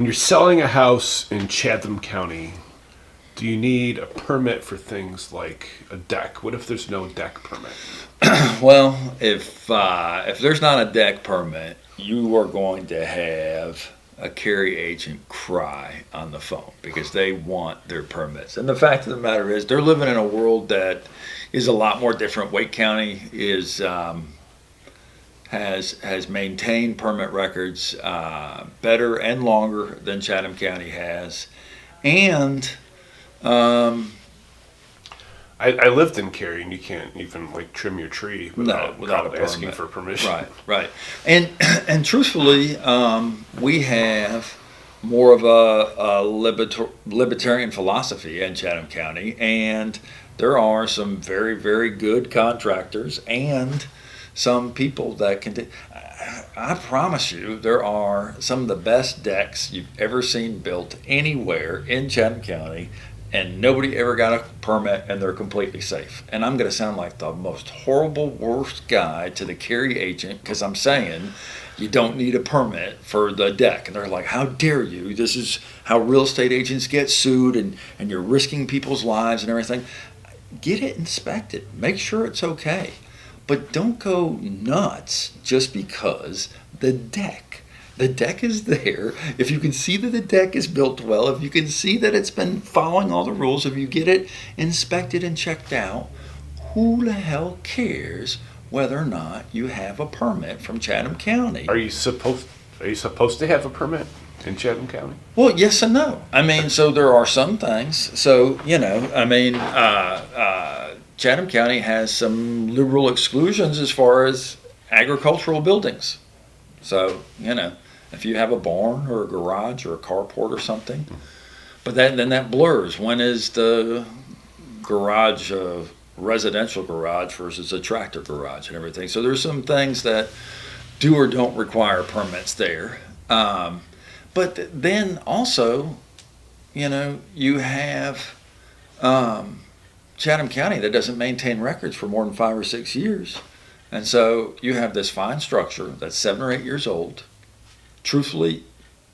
When you're selling a house in Chatham County, do you need a permit for things like a deck? What if there's no deck permit? Well, if there's not a deck permit, you are going to have a carry agent cry on the phone because they want their permits. And the fact of the matter is, they're living in a world that is a lot more different. Wake County is has maintained permit records better and longer than Chatham County has, and I lived in Cary, and you can't even like trim your tree without a asking permit. for permission. Right. And truthfully, we have more of a libertarian philosophy in Chatham County, and there are some very, very good contractors and some people that can. I promise you, there are some of the best decks you've ever seen built anywhere in Chatham County, and nobody ever got a permit, and they're completely safe. And I'm going to sound like the most horrible, worst guy to the carry agent because I'm saying you don't need a permit for the deck. And they're like, how dare you? This is how real estate agents get sued, and you're risking people's lives and everything. Get it inspected. Make sure it's okay. But don't go nuts just because the deck is there. If you can see that the deck is built well, if you can see that it's been following all the rules, if you get it inspected and checked out, who the hell cares whether or not you have a permit from Chatham County? Are you supposed to have a permit in Chatham County? Well, yes and no. I mean, so there are some things. So, Chatham County has some liberal exclusions as far as agricultural buildings. So, if you have a barn or a garage or a carport or something, but then that blurs. When is the garage a residential garage versus a tractor garage and everything? So there's some things that do or don't require permits there. But then also, you have Chatham County that doesn't maintain records for more than 5 or 6 years. And so you have this fine structure that's 7 or 8 years old. Truthfully,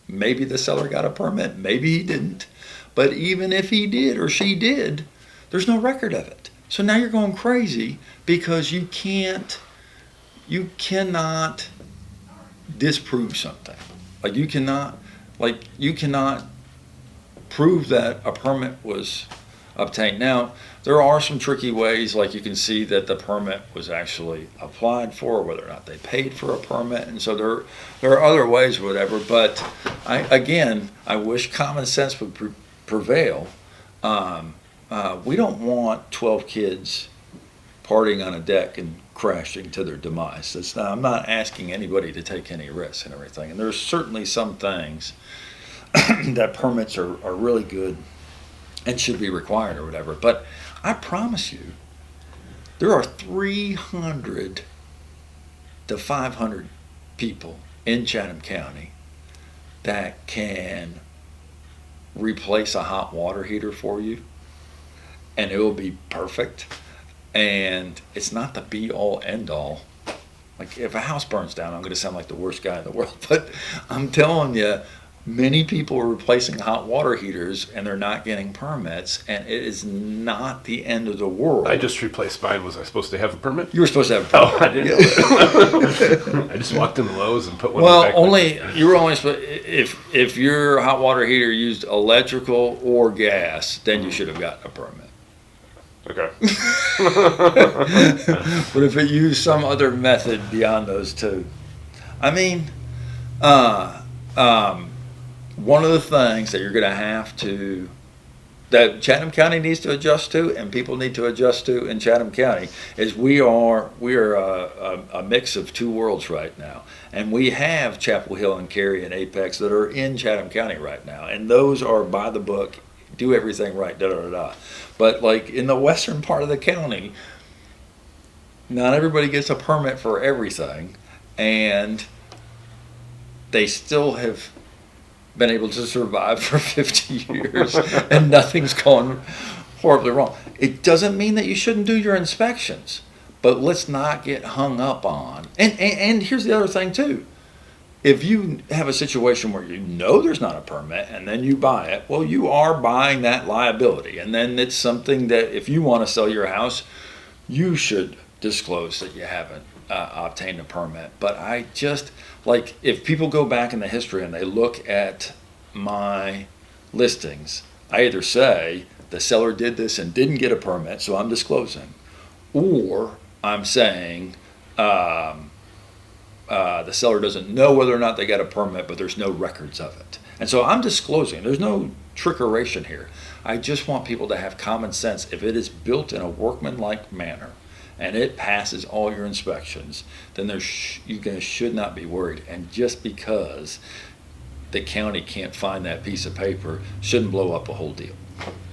maybe the seller got a permit, maybe he didn't. But even if he did or she did, there's no record of it. So now you're going crazy because you cannot disprove something. You cannot prove that a permit was obtained. Now, there are some tricky ways, like you can see that the permit was actually applied for, whether or not they paid for a permit, and so there are other ways, whatever. But I wish common sense would prevail. We don't want 12 kids partying on a deck and crashing to their demise. I'm not asking anybody to take any risks and everything. And there's certainly some things that permits are really good and should be required or whatever. But I promise you, there are 300 to 500 people in Chatham County that can replace a hot water heater for you, and it will be perfect. And it's not the be-all, end-all. Like, if a house burns down, I'm going to sound like the worst guy in the world. But I'm telling you, many people are replacing hot water heaters, and they're not getting permits, and it is not the end of the world. I just replaced mine. Was I supposed to have a permit? You were supposed to have a permit. Oh, I didn't know that. I just walked in Lowe's and put one in the back. You were only supposed, if your hot water heater used electrical or gas, then you should have gotten a permit. Okay. But if it used some other method beyond those two, one of the things that you're going to have to, that Chatham County needs to adjust to, and people need to adjust to in Chatham County, is we are a mix of two worlds right now, and we have Chapel Hill and Cary and Apex that are in Chatham County right now, and those are by the book, do everything right, da da da da. But like in the western part of the county, not everybody gets a permit for everything, and they still have been able to survive for 50 years and nothing's gone horribly wrong. It doesn't mean that you shouldn't do your inspections, but let's not get hung up on. And here's the other thing too. if you have a situation where you know there's not a permit and then you buy it, well, you are buying that liability. And then it's something that if you want to sell your house, you should disclose that you haven't obtained a permit. But I just, like, if people go back in the history and they look at my listings, I either say the seller did this and didn't get a permit, so I'm disclosing, or I'm saying the seller doesn't know whether or not they got a permit, but there's no records of it. And so I'm disclosing. There's no trickeration here. I just want people to have common sense. If it is built in a workmanlike manner and it passes all your inspections, then you guys should not be worried. And just because the county can't find that piece of paper shouldn't blow up a whole deal.